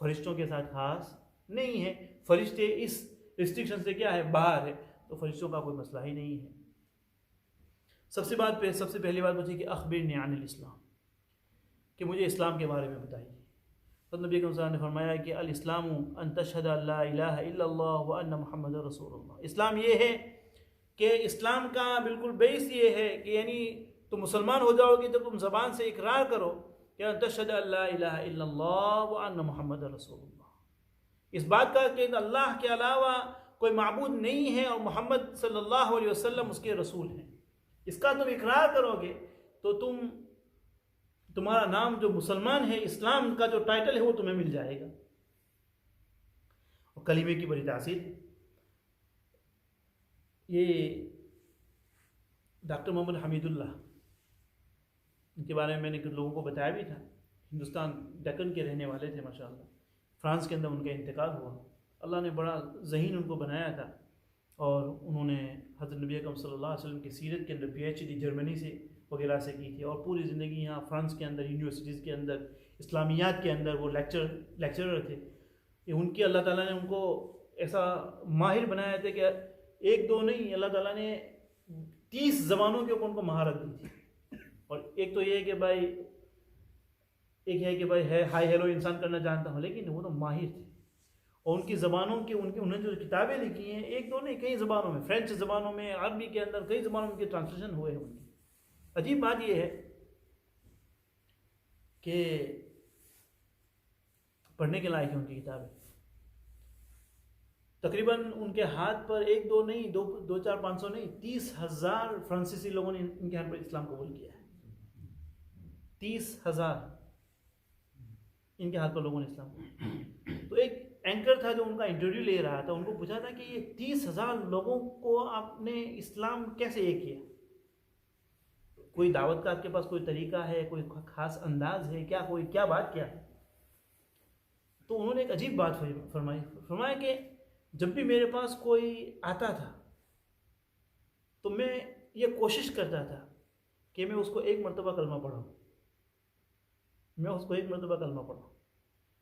फरिश्तों के साथ खास नहीं है। फरिश्ते इस रिस्ट्रिक्शन से क्या है, बाहर है, तो फरिश्तों का कोई मसला ही नहीं है। सबसे पहली बात पूछी कि अखबिरनी अनिल इस्लाम, कि मुझे इस्लाम के बारे में बताइए। तो नबी के ने फरमाया कि अल इस्लामु अन तशहद अल्ला इलाहा इल्लल्लाह व अन्ना मुहम्मद रसूलुल्लाह। इस्लाम ये है कि इस्लाम का बिल्कुल बेस ये है कि यानी तुम मुसलमान हो जाओगे जब तुम ज़बान से इकरार करो कि अन तशहद अल्ला इलाहा इल्लल्लाह व अन्ना मुहम्मद रसूलुल्लाह, इस बात का कि अल्लाह के अलावा कोई माबूद नहीं है और मोहम्मद सल्लल्लाहु अलैहि वसल्लम उसके रसूल हैं। इसका तुम इकरार करोगे तो तुम तुम्हारा नाम जो मुसलमान है, इस्लाम का जो टाइटल है वो तुम्हें मिल जाएगा। और कलीमे की बड़ी तासीर है। ये डॉक्टर मोहम्मद हमीदुल्लाह, इनके बारे में मैंने कुछ लोगों को बताया भी था। हिंदुस्तान दक्कन के रहने वाले थे माशाअल्लाह। फ्रांस के अंदर उनका इंतकाल हुआ। अल्लाह ने बड़ा ज़हीन उनको बनाया था और उन्होंने हज़रत नबी अकरम सल्लल्लाहु अलैहि वसल्लम की सीरत के अंदर PhD जर्मनी से वगैरह से की थी और पूरी ज़िंदगी यहाँ फ्रांस के अंदर यूनिवर्सिटीज़ के अंदर इस्लामियात के अंदर वो लेक्चरर थे। ये उनकी अल्लाह ताला ने उनको ऐसा माहिर बनाया था कि एक दो नहीं, अल्लाह ताला ने 30 ज़बानों के ऊपर उनको महारत दी थी। और एक तो ये है कि भाई, एक है कि भाई है हाय हेलो इंसान करना जानता हूँ, लेकिन वो तो माहिर थे। और उनकी ज़बानों के उन्होंने जो किताबें लिखी हैं, एक दो नहीं कई ज़बानों में, फ्रेंच ज़बानों में, अरबी के अंदर कई ज़बानों में उनके ट्रांसलेशन हुए हैं उनके। अजीब बात यह है कि पढ़ने के लायक है उनकी किताबें। तकरीबन उनके हाथ पर एक दो नहीं, दो चार 500 नहीं, 30,000 फ्रांसीसी लोगों ने इनके हाथ पर इस्लाम कबूल किया है। 30,000 इनके हाथ पर लोगों ने इस्लाम। तो एक एंकर था जो उनका इंटरव्यू ले रहा था, उनको पूछा था कि ये 30,000 लोगों को आपने इस्लाम कैसे ये किया? कोई दावत का आपके पास कोई तरीका है, कोई खास अंदाज है क्या, कोई क्या बात क्या है? तो उन्होंने एक अजीब बात फरमाया कि जब भी मेरे पास कोई आता था तो मैं ये कोशिश करता था कि मैं उसको एक मरतबा कलमा पढ़ाऊँ,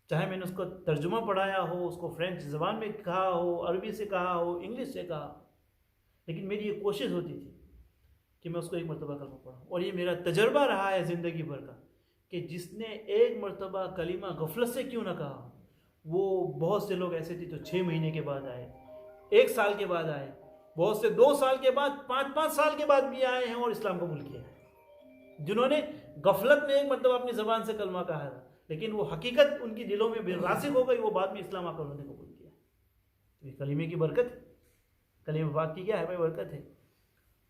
चाहे मैंने उसको तर्जुमा पढ़ाया हो, उसको फ्रेंच ज़बान में कहा हो, अरबी से कहा हो, इंग्लिश से कहा, लेकिन मेरी ये कोशिश होती थी कि मैं उसको एक मरतबा कलमा पढ़ाऊँ। और ये मेरा तजर्बा रहा है ज़िंदगी भर का कि जिसने एक मरतबा कलीमा गफलत से क्यों ना कहा, वो बहुत से लोग ऐसे थे जो 6 महीने के बाद आए, 1 साल के बाद आए, बहुत से 2 साल के बाद, 5-5 साल के बाद भी आए हैं और इस्लाम कबूल किया है, जिन्होंने गफलत में एक मरतबा अपनी ज़बान से कलमा कहा था, लेकिन वो हकीकत उनकी दिलों में रासिख हो गई, वो बाद में इस्लाम आकर उन्होंने कबूल किया। तो ये कलीमे की बरकत, कलीमा बात की क्या है भाई, बरकत है।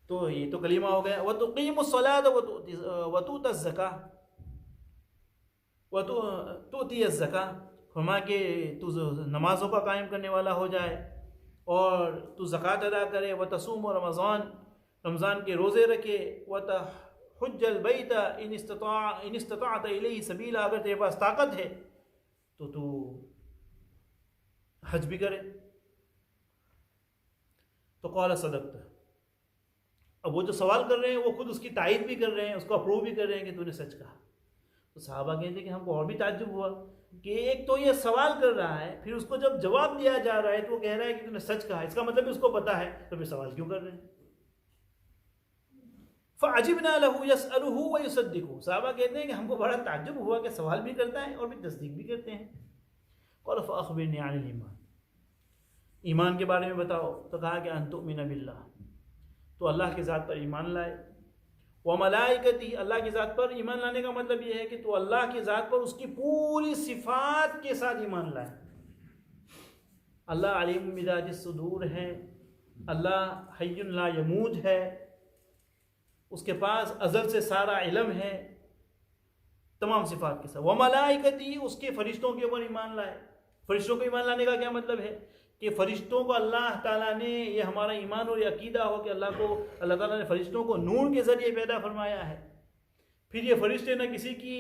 तो ये तो कलीमा हो गया। व तुक़ीमुस्सलात व तु'तुज़ ज़कात व तु'तियज़ ज़कात, फरमा के तू नमाज़ों का कायम करने वाला हो जाए और तू ज़कात अदा करे। व तसूम रमज़ान के रोज़े रखे। व तहुज्जल बैत इन इस्तताअत इलैहि सबीला, अगर तेरे पास ताकत है तो तू हज भी करे। तो क़ाल सदक़त। अब वो जो सवाल कर रहे हैं वो खुद उसकी तायीद भी कर रहे हैं, उसको अप्रूव भी कर रहे हैं कि तूने सच कहा। तो सहाबा कहते हैं कि हमको और भी ताज्जुब हुआ कि एक तो ये सवाल कर रहा है, फिर उसको जब जवाब दिया जा रहा है तो वो कह रहा है कि तूने सच कहा, इसका मतलब उसको पता है, तो फिर सवाल क्यों कर रहे हैं? फ़अजिबना लहू यसअलुहु व युसद्दिक़ु। सहाबा कहते हैं कि हमको बड़ा ताज्जुब हुआ कि सवाल भी करता है और भी तस्दीक भी करते हैं। क़ाल फ़अख़बिरनी अनिल ईमान, ईमान के बारे में बताओ। तो कहा कि अन तु'मिना बिल्लाह, तो अल्लाह की ज़ात पर ईमान लाए। व मलाइकती, अल्लाह की ज़ात पर ईमान लाने का मतलब यह है कि तो अल्लाह की ज़ात पर उसकी पूरी सिफ़ात के साथ ईमान लाए। अल्लाह अलीम बिज़ातिस सुदूर है, अल्लाह हय्युन ला यमूत है, उसके पास अज़ल से सारा इल्म है, तमाम सिफ़ात के साथ। व मलाइकती, उसके फ़रिश्तों के ऊपर ईमान लाए। फ़रिश्तों को ईमान लाने का क्या मतलब है कि फ़रिश्तों को अल्लाह ताला ने, ये हमारा ईमान और अकीदा हो कि अल्लाह ताला ने फ़रिश्तों को नूर के ज़रिए पैदा फरमाया है। फिर ये फ़रिश्ते न किसी की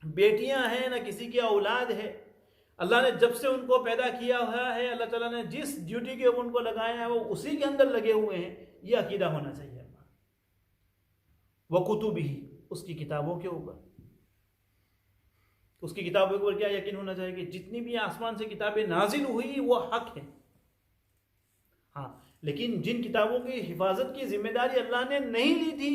बेटियां हैं न किसी की औलाद है, अल्लाह ने जब से उनको पैदा किया हुआ है, अल्लाह ताला ने जिस ड्यूटी के ऊपर उनको लगाया है वो उसी के अंदर लगे हुए हैं, ये अकीदा होना चाहिए। व कुतुबिही, उसकी किताबों के ऊपर, उसकी किताबों के ऊपर क्या यकीन होना चाहिए कि जितनी भी आसमान से किताबें नाजिल हुई वो हक है। हाँ, लेकिन जिन किताबों की हिफाजत की जिम्मेदारी अल्लाह ने नहीं ली थी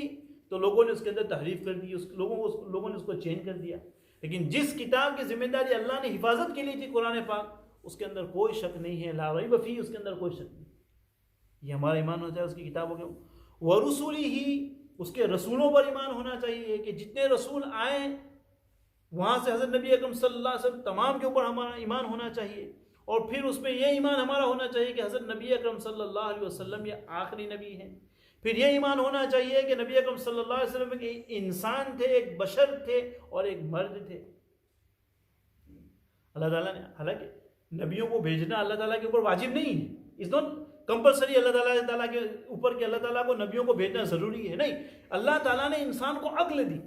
तो लोगों ने उसके अंदर तहरीफ कर दी, लोगों ने उसको चेंज कर दिया। लेकिन जिस किताब की जिम्मेदारी अल्लाह ने हिफाजत के लिए थी, कुरान पाक, उसके अंदर कोई शक नहीं है, ला रैब फीह, उसके अंदर कोई शक नहीं। ये हमारा ईमान होता है उसकी किताबों के। व रुसूलिही, उसके रसूलों पर ईमान होना चाहिए कि जितने रसूल आए वहाँ से हज़रत नबी अकरम सल्लल्लाहु अलैहि वसल्लम तमाम के ऊपर हमारा ईमान होना चाहिए। और फिर उसमें यह ईमान हमारा होना चाहिए कि हज़रत नबी अकरम सल्लल्लाहु अलैहि वसल्लम ये आखिरी नबी हैं, फिर यह ईमान होना चाहिए कि नबी अकरम सल्लल्लाहु अलैहि वसल्लम एक इंसान थे, एक बशर थे और एक मर्द थे। अल्लाह ताला ने, हालांकि नबियों को भेजना अल्लाह ताला के ऊपर वाजिब नहीं है, इज नॉट कंपलसरी अल्लाह ताला के ऊपर कि अल्लाह ताला को नबियों को भेजना ज़रूरी है, नहीं। अल्लाह ताला ने इंसान को अक्ल दी,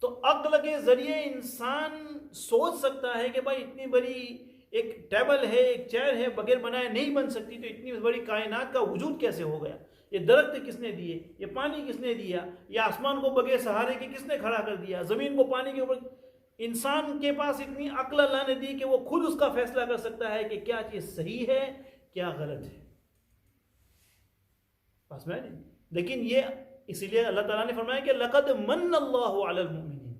तो अक्ल के ज़रिए इंसान सोच सकता है कि भाई इतनी बड़ी एक टेबल है, एक चेयर है, बगैर बनाए नहीं बन सकती, तो इतनी बड़ी कायनात का वजूद कैसे हो गया? ये दरख्त किसने दिए? ये पानी किसने दिया? ये आसमान को बगैर सहारे के किसने खड़ा कर दिया? ज़मीन को पानी के ऊपर। इंसान के पास इतनी अक्ल अल्लाह ने दी कि वो खुद उसका फैसला कर सकता है कि क्या चीज़ सही है, क्या गलत है। बस मैं नहीं, लेकिन ये इसीलिए अल्लाह ताला ने फरमाया कि लक़द मन्नल्लाहु अलल मुमिनीन,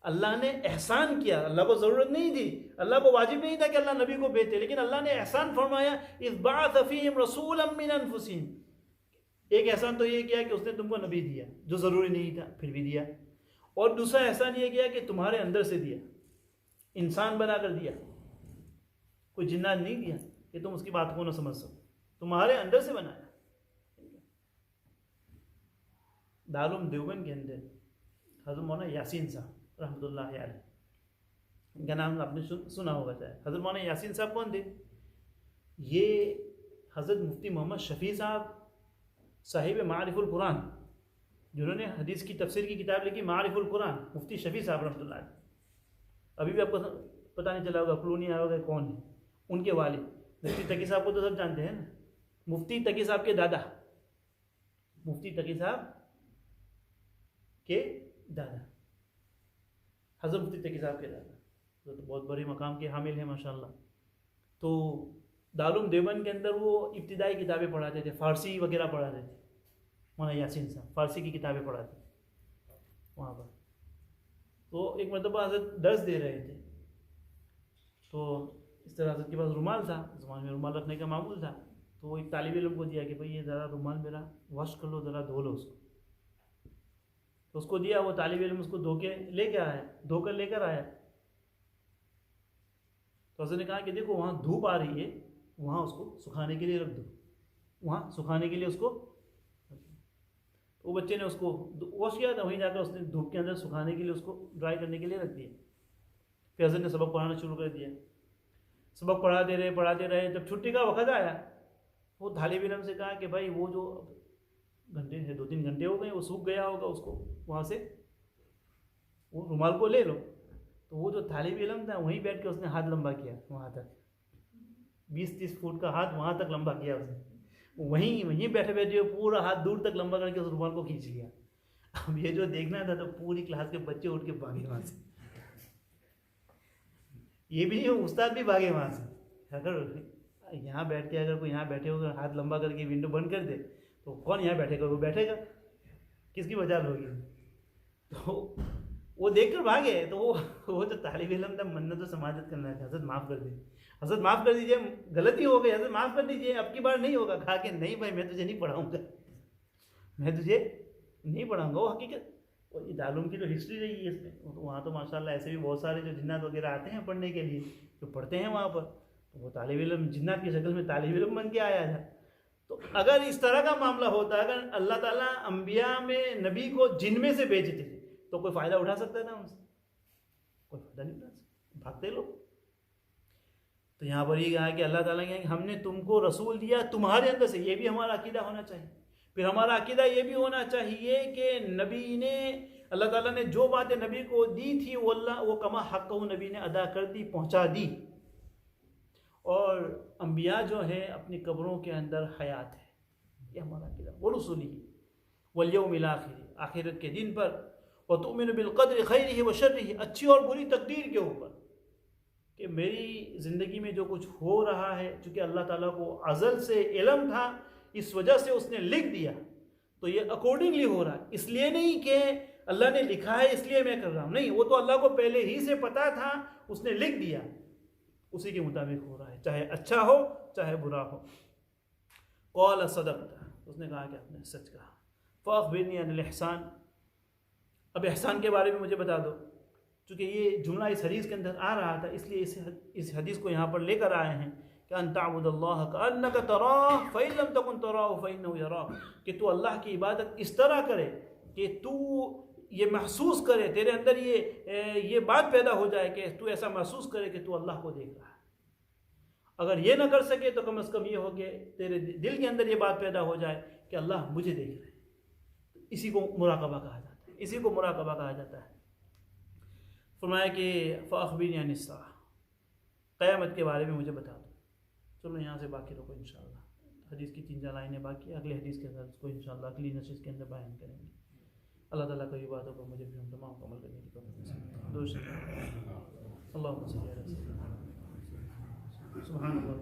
अल्लाह ने एहसान किया। अल्लाह को ज़रूरत नहीं थी, अल्लाह को वाजिब नहीं था कि अल्लाह नबी को भेजे, लेकिन अल्लाह ने एहसान फरमाया, इज़ बअस फ़ीहिम रसूलन मिन अनफुसिहिम। एक एहसान तो ये किया कि उसने तुमको नबी दिया जो ज़रूरी नहीं था, फिर भी दिया। और दूसरा एहसान ये किया कि तुम्हारे अंदर से दिया, इंसान बना कर दिया, कोई जिन्नात नहीं दिया कि तुम उसकी बात को ना समझ सको, तुम्हारे अंदर से बनाया। दारुल देवबंद के अंदर हज़रत मौलाना यासीन साहब रहमतुल्लाह अलैह, इनका नाम आपने सुना होगा शायद। हज़रत मौलाना यासीन साहब कौन थे? ये हज़रत मुफ्ती मोहम्मद शफ़ी साहब साहिब मारिफुल कुरान, जिन्होंने हदीस की तफसीर की किताब लिखी मारिफुल कुरान, मुफ्ती शफ़ी साहब रहमतुल्लाह अलैह। अभी भी आपको पता नहीं चला होगा, क्लू नहीं आया होगा कौन है। उनके वालिद मुफ्ती तकी साहब को तो सब जानते हैं ना, मुफ्ती तकी साहब के दादा, मुफ्ती तकी साहब के दादा, हज़रत मुफ्ती तकी साहब के दादा, तो बहुत बड़े मकाम के हामिल हैं माशाल्लाह। तो दारुल देवबंद के अंदर वो इब्तिदाई किताबें पढ़ाते थे, फ़ारसी वगैरह पढ़ाते थे। मौलाना यासीन साहब फ़ारसी की किताबें पढ़ाते वहाँ पर। तो एक मरतबा हज़रत दर्स दे रहे थे, तो इस तरह हज़रत के पास रुमाल था, ज़माने में रुमाल रखने का मामूल था। तो वो एक तालिब इल्म को दिया कि भाई ये ज़रा रुमाल मेरा वॉश कर लो, ज़रा धो लो उसको। तो उसको दिया, वो तालिब इल्म उसको धो के लेके आया, धोकर लेकर आया। तो हज़रत ने कहा कि देखो वहाँ धूप आ रही है, वहाँ उसको सुखाने के लिए रख दो, वहाँ सुखाने के लिए उसको। तो बच्चे ने उसको वॉश किया था, वहीं जाकर उसने धूप के अंदर सुखाने के लिए उसको ड्राई करने के लिए रख दिया। फिर हज़रत ने सबक पढ़ाना शुरू कर दिया, सबक पढ़ाते रहे। जब छुट्टी का वक़्त आया, वो तालिब इल्म से कहा कि भाई वो जो घंटे है, 2-3 घंटे हो गए, वो सूख गया होगा, उसको वहाँ से वो रुमाल को ले लो। तो वो जो तालिब इल्म था वहीं बैठ के उसने हाथ लंबा किया, वहाँ तक 20-30 फुट का हाथ वहाँ तक लंबा किया उसने, वहीं बैठे बैठे पूरा हाथ दूर तक लंबा करके उस रुमाल को खींच लिया। अब ये जो देखना था तो पूरी क्लास के बच्चे उठ के भागे वहाँ से, ये भी नहीं, उस्ताद भी भागे वहाँ से। अगर यहाँ बैठ के अगर कोई यहाँ बैठे होगा हाथ लंबा करके विंडो बंद कर दे तो कौन यहाँ बैठेगा? वो बैठेगा, किसकी मजाल होगी? तो वो देखकर भागे। तो वो जो तालिब इल्म था, मन्नत तो समाजत करना था, हज़रत माफ़ कर दीजिए, हज़रत माफ़ कर दीजिए, गलती हो गई, हज़रत माफ़ कर दीजिए, अब की बार नहीं होगा। कहा कि नहीं भाई, मैं तुझे नहीं पढ़ाऊँगा, मैं तुझे नहीं पढ़ाऊँगा। वो हकीकत, और ये दारुल की जो हिस्ट्री रही है इसमें, तो वहाँ तो माशाल्लाह ऐसे भी बहुत सारे जो जिन्नात वगैरह आते हैं पढ़ने के लिए, जो पढ़ते हैं वहाँ पर। तो वो तालिब इल्म जिन्नात की शक्ल में तालिब इल्म बन के आया था। तो अगर इस तरह का मामला होता, अगर अल्लाह ताला अंबिया में नबी को जिन में से भेजते थे, तो कोई फ़ायदा उठा सकता था उनसे? कोई फ़ायदा नहीं उठा सकता, भागते लोग। तो यहाँ पर ये कहा कि अल्लाह ताला ने हमने तुमको रसूल दिया तुम्हारे अंदर से, ये भी हमारा अकीदा होना चाहिए। फिर हमारा अकीदा ये भी होना चाहिए कि नबी ने, अल्लाह ताला ने जो बातें नबी को दी थी वो कमा हक़ नबी ने अदा कर दी, पहुँचा दी। और अंबिया जो है अपनी कब्रों के अंदर हयात है, ये हमारा अकीदा। वो रसूली वल यौमिल आखिर, आखिरत के दिन पर, व तुमिनु बिल क़द्रि खैरिही व शर्रिही, अच्छी और बुरी तकदीर के ऊपर, कि मेरी ज़िंदगी में जो कुछ हो रहा है, चूँकि अल्लाह ताला को अज़ल से इल्म था, इस वजह से उसने लिख दिया, तो ये अकॉर्डिंगली हो रहा है। इसलिए नहीं कि अल्लाह ने लिखा है इसलिए मैं कर रहा हूँ, नहीं, वो तो अल्लाह को पहले ही से पता था, उसने लिख दिया, उसी के मुताबिक हो रहा है, चाहे अच्छा हो चाहे बुरा हो। क़ाल सदक़ता, उसने कहा कि आपने सच कहा। फ़अख़बिरनी अनिल इहसान, अब एहसान के बारे में मुझे बता दो। चूँकि ये जुमला इस हदीस के अंदर आ रहा था, इसलिए इस हदीस को यहाँ पर लेकर आए हैं कि अन तअबुदल्लाह कअन्नका तराह फ़इन लम तकुन तराहु फ़इन्नहु यराक, कि तू अल्लाह की इबादत इस तरह करे कि तू ये महसूस करे, तेरे अंदर ये बात पैदा हो जाए कि तू ऐसा महसूस करे कि तू अल्लाह को देख रहा है। अगर ये ना कर सके तो कम से कम ये हो कि तेरे दिल के अंदर ये बात पैदा हो जाए कि अल्लाह मुझे देख रहे हैं। इसी को मुराकबा कहा जाता है, इसी को मुराकबा कहा जाता है। फरमाया कि फ़अख़बिरनी अनिस्सा, क़यामत के बारे में मुझे बता दो। चलो यहाँ से बाकी रोको इंशाअल्लाह। हदीस की 3-4 लाइनें बाकी, अगले हदीस के अंदर इसको इंशाअल्लाह अगली नशिस्त के अंदर बयान करेंगे। अल्लाह ताला की बातों को मुझे भी हम तमाम को अमल करने की तौफ़ीक़ दे। अल्लाहुम्मा सल्ली अला सय्यिदिना सुब्हानल्लाह।